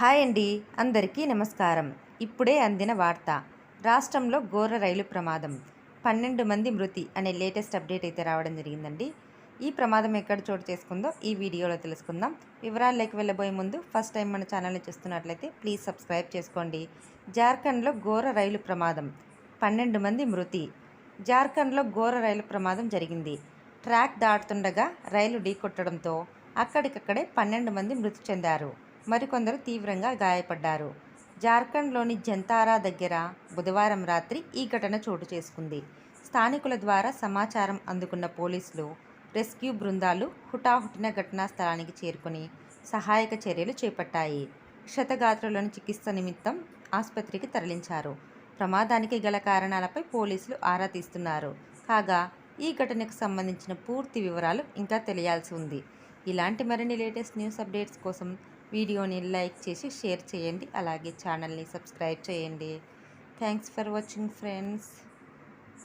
Hi అండి, అందరికీ నమస్కారం. ఇప్పుడే అందిన వార్త. రాష్ట్రంలో ఘోర రైలు ప్రమాదం, 12 మంది మృతి అనే లేటెస్ట్ అప్డేట్ అయితే రావడం జరిగిందండి. ఈ ప్రమాదం ఎక్కడ చోటు చేసుకుందో ఈ వీడియోలో తెలుసుకుందాం. వివరాల్లోకి వెళ్ళబోయే ముందు ఫస్ట్ టైం మన ఛానల్ని చూస్తున్నట్లయితే ప్లీజ్ సబ్స్క్రైబ్ చేసుకోండి. జార్ఖండ్లో ఘోర రైలు ప్రమాదం, 12 మంది మృతి. జార్ఖండ్లో ఘోర రైలు ప్రమాదం జరిగింది. ట్రాక్ దాటుతుండగా రైలు ఢీకొట్టడంతో అక్కడికక్కడే 12 మంది మృతి చెందారు. మరికొందరు తీవ్రంగా గాయపడ్డారు. జార్ఖండ్లోని జంతారా దగ్గర బుధవారం రాత్రి ఈ ఘటన చోటు చేసుకుంది. స్థానికుల ద్వారా సమాచారం అందుకున్న పోలీసులు, రెస్క్యూ బృందాలు హుటాహుటిన ఘటనా స్థలానికి చేరుకుని సహాయక చర్యలు చేపట్టాయి. క్షతగాత్రులను చికిత్స నిమిత్తం ఆసుపత్రికి తరలించారు. ప్రమాదానికి గల కారణాలపై పోలీసులు ఆరా తీస్తున్నారు. కాగా ఈ ఘటనకు సంబంధించిన పూర్తి వివరాలు ఇంకా తెలియాల్సి ఉంది. ఇలాంటి మరిన్ని లేటెస్ట్ న్యూస్ అప్డేట్స్ కోసం వీడియోని లైక్ చేసి షేర్ చేయండి. అలాగే ఛానల్ని సబ్స్క్రైబ్ చేయండి. Thanks for watching friends.